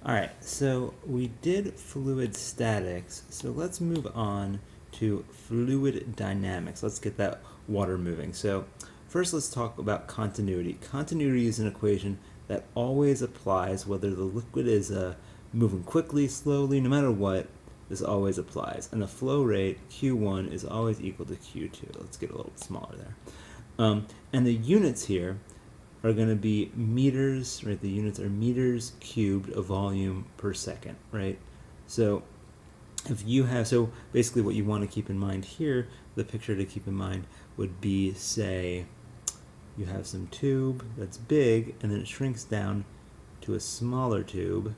Alright, so we did fluid statics, so let's move on to fluid dynamics. Let's get that water moving. So first let's talk about continuity. Continuity is an equation that always applies whether the liquid is moving quickly, slowly, no matter what, this always applies. And the flow rate, Q1, is always equal to Q2. Let's get a little smaller there. And the units here are going to be meters, right? The units are meters cubed of volume per second, right? So if you have, so basically what you want to keep in mind here, the picture to keep in mind would be, say, you have some tube that's big, and then it shrinks down to a smaller tube.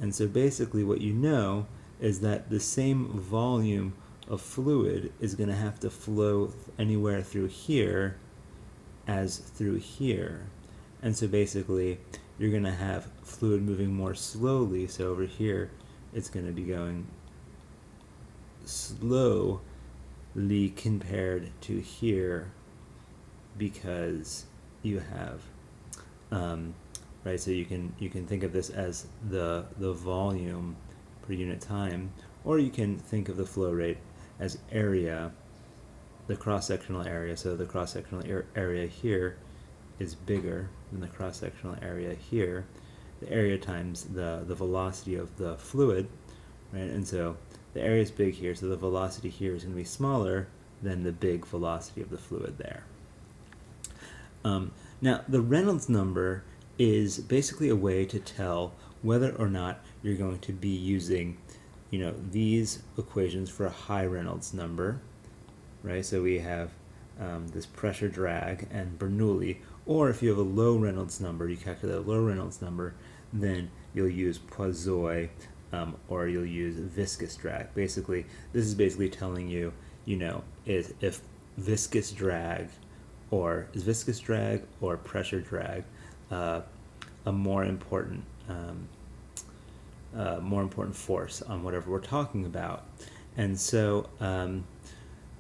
And so basically what you know is that the same volume of fluid is going to have to flow anywhere through here as through here. And so basically you're going to have fluid moving more slowly, so over here it's going to be going slowly compared to here because you have right, so you can think of this as the volume per unit time, or you can think of the flow rate as area, the cross-sectional area. So the cross-sectional area here is bigger than the cross-sectional area here. The area times the velocity of the fluid, right? And so the area is big here, so the velocity here is going to be smaller than the big velocity of the fluid there. Now, the Reynolds number is basically a way to tell whether or not you're going to be using, these equations for a high Reynolds number, right? So we have this pressure drag and Bernoulli, or if you have a low Reynolds number, you calculate a low Reynolds number, then you'll use Poiseuille, or you'll use viscous drag. Basically, this is basically telling you, is if viscous drag or pressure drag a more important force on whatever we're talking about. And so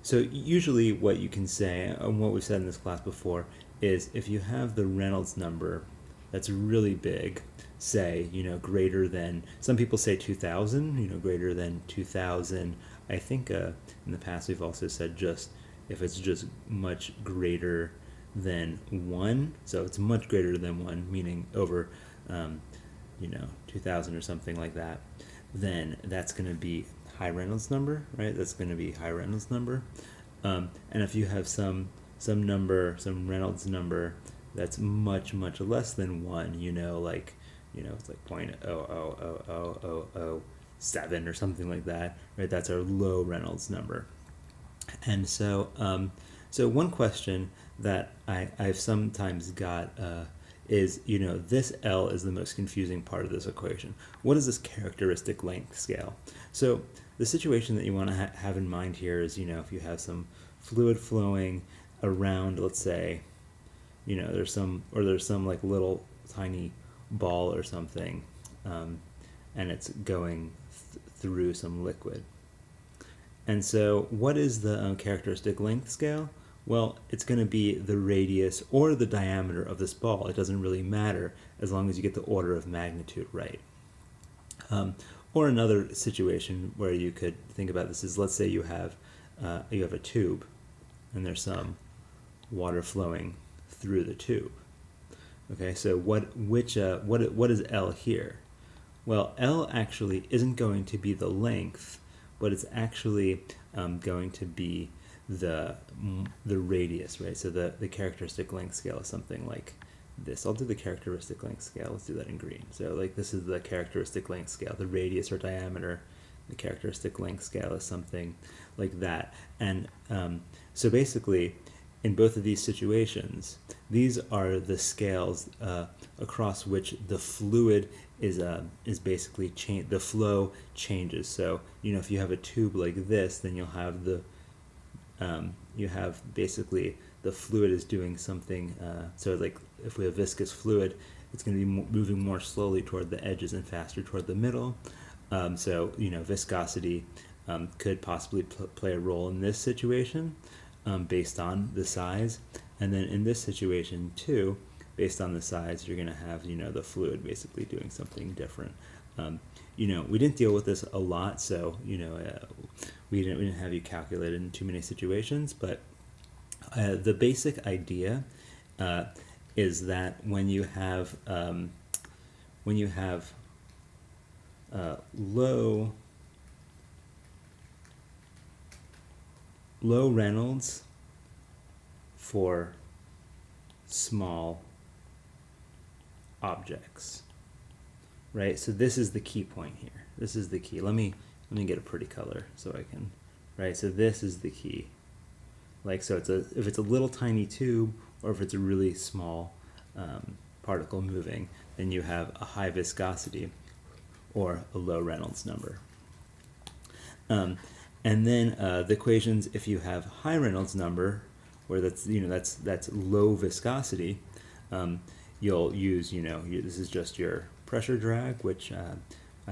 so usually what you can say, and what we've said in this class before, is if you have the Reynolds number that's really big, say, greater than, some people say 2,000, greater than 2,000. I think in the past we've also said just if it's just much greater than 1, so it's much greater than 1, meaning over 2,000 or something like that, then that's going to be high Reynolds number, right? That's going to be high Reynolds number. And if you have some Reynolds number that's much less than 1, it's like 0.00007 or something like that, right? That's our low Reynolds number. And so so one question that I've sometimes got is, this L is the most confusing part of this equation. What is this characteristic length scale? So the situation that you want to have in mind here is, if you have some fluid flowing around, let's say, there's some like little tiny ball or something, and it's going through some liquid. And so what is the characteristic length scale? Well, it's going to be the radius or the diameter of this ball. It doesn't really matter as long as you get the order of magnitude right. Or another situation where you could think about this is, let's say you have a tube and there's some water flowing through the tube. Okay, so what is L here? Well, L actually isn't going to be the length, but it's actually going to be the radius, right? So the characteristic length scale is something like this. I'll do the characteristic length scale. Let's do that in green. So like this is the characteristic length scale, the radius or diameter. The characteristic length scale is something like that. And so basically, in both of these situations, these are the scales across which the fluid is basically the flow changes. So if you have a tube like this, then you'll have you have basically the fluid is doing something. So like if we have viscous fluid, it's going to be moving more slowly toward the edges and faster toward the middle. So viscosity could possibly play a role in this situation based on the size. And then in this situation too, based on the size, you're going to have, the fluid basically doing something different. We didn't deal with this a lot, so, we didn't have you calculate it in too many situations, but the basic idea is that when you have low Reynolds for small objects, right? So this is the key point here. This is the key. Let me get a pretty color so I can, right? So this is the key. Like, so if it's a little tiny tube, or if it's a really small particle moving, then you have a high viscosity or a low Reynolds number. And then the equations, if you have high Reynolds number, where that's low viscosity, you'll use this is just your pressure drag, which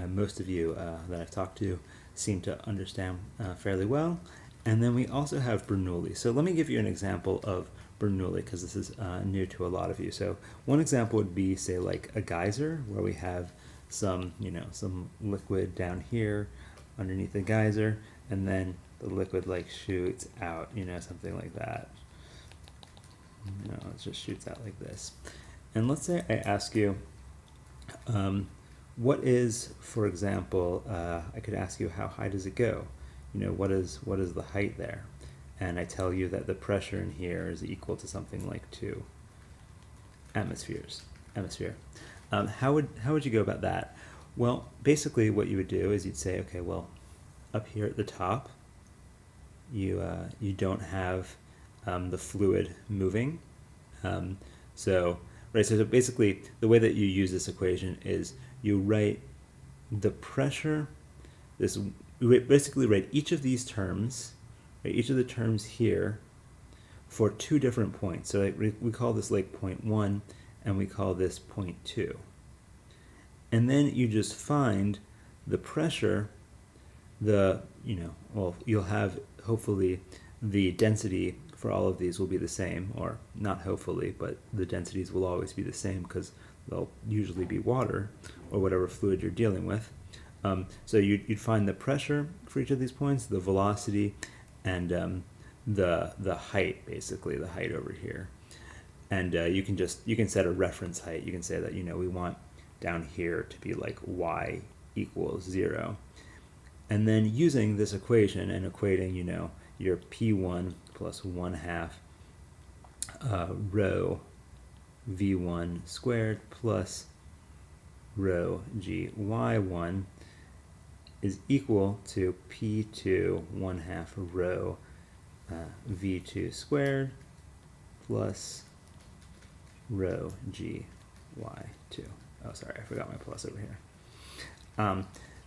most of you that I've talked to seem to understand fairly well. And then we also have Bernoulli. So let me give you an example of Bernoulli, because this is new to a lot of you. So one example would be, say, like a geyser, where we have some liquid down here underneath the geyser, and then the liquid like shoots out, something like that. It just shoots out like this. And let's say I ask you, what is, for example, I could ask you, how high does it go? What is the height there? And I tell you that the pressure in here is equal to something like 2 atmospheres. How would you go about that? Well, basically what you would do is you'd say, okay, well, up here at the top, you don't have the fluid moving. So basically the way that you use this equation is you write the pressure, you basically write each of these terms, each of the terms here, for 2 different points. So we call this like point 1, and we call this point 2. And then you just find the pressure, you'll have, hopefully, the density for all of these will be the same, or not hopefully, but the densities will always be the same, because they'll usually be water, or whatever fluid you're dealing with. So you'd find the pressure for each of these points, the velocity, and the height, basically the height over here. And you can set a reference height. You can say that we want down here to be like y equals 0, and then using this equation and equating your P1 plus 1/2 rho V1 squared plus rho Gy1 is equal to P2 1/2 rho V2 squared plus rho Gy2. Oh, sorry, I forgot my plus over here.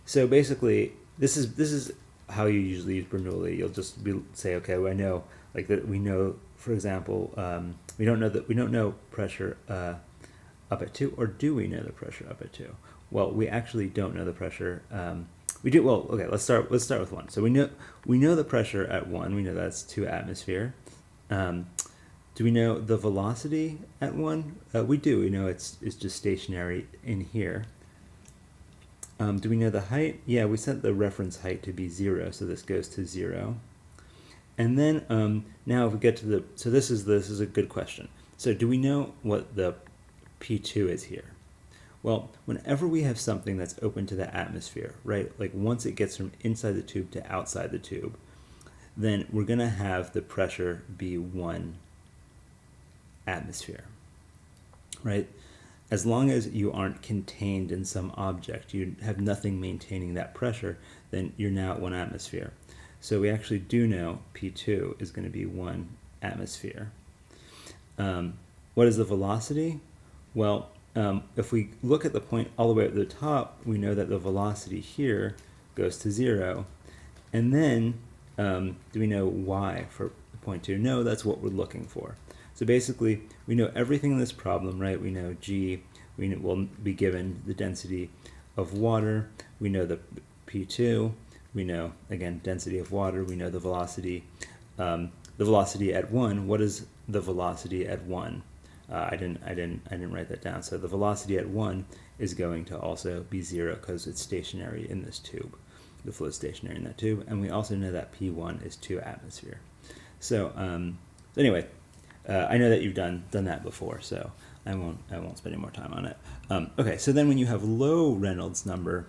So basically, this is how you usually use Bernoulli. You'll just say, okay, well, I know, like that. We know, for example, we don't know pressure up at 2, or do we know the pressure up at 2? Well, we actually don't know the pressure. We do. Well, okay. Let's start with 1. So we know the pressure at 1. We know that's 2 atmosphere. Do we know the velocity at 1? We do. We know it's just stationary in here. Do we know the height? Yeah, we set the reference height to be 0, so this goes to 0. And then now if we get to so this is a good question. So do we know what the P2 is here? Well, whenever we have something that's open to the atmosphere, right, like once it gets from inside the tube to outside the tube, then we're going to have the pressure be 1 atmosphere, right? As long as you aren't contained in some object, you have nothing maintaining that pressure, then you're now at 1 atmosphere. So we actually do know P2 is going to be 1 atmosphere. What is the velocity? Well, if we look at the point all the way at the top, we know that the velocity here goes to 0. And then, do we know y for point 2? No, that's what we're looking for. So basically, we know everything in this problem, right? We know G, we will be given the density of water, we know the P2, we know, again, density of water, we know the velocity at 1. What is the velocity at 1? I didn't write that down. So the velocity at 1 is going to also be 0 because it's stationary in this tube. The flow is stationary in that tube, and we also know that P1 is 2 atmosphere. So anyway, I know that you've done that before, so I won't spend any more time on it. Okay, so then when you have low Reynolds number,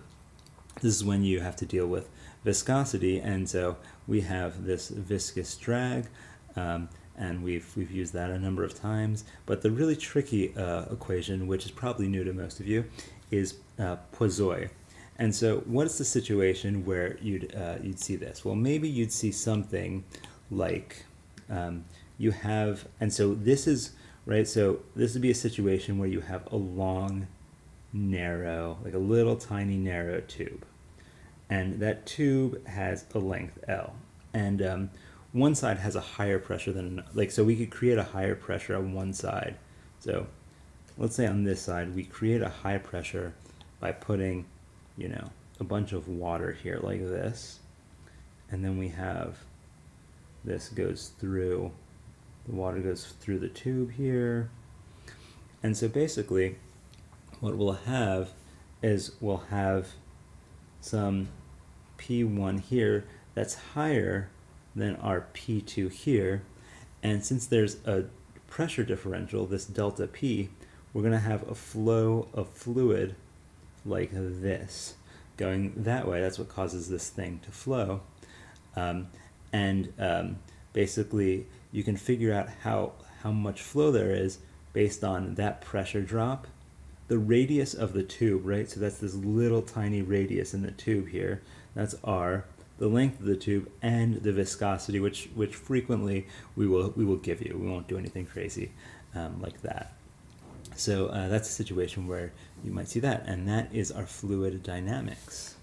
this is when you have to deal with viscosity, and so we have this viscous drag, and we've used that a number of times. But the really tricky equation, which is probably new to most of you, is Poiseuille. And so what's the situation where you'd see this? Well, maybe you'd see something like you have, and so this is, right, so this would be a situation where you have a long, narrow, like a little tiny narrow tube. And that tube has a length L. And one side has a higher pressure than another. Like, so we could create a higher pressure on one side. So let's say on this side, we create a high pressure by putting, you know, a bunch of water here like this. And then we have this goes through, the water goes through the tube here. And so basically what we'll have is we'll have some P1 here that's higher than our P2 here. And since there's a pressure differential, this delta P, we're going to have a flow of fluid like this going that way. That's what causes this thing to flow. Basically, you can figure out how much flow there is based on that pressure drop. The radius of the tube, right? So that's this little tiny radius in the tube here. That's R. The length of the tube and the viscosity, which frequently we will give you. We won't do anything crazy like that. So that's a situation where you might see that, and that is our fluid dynamics.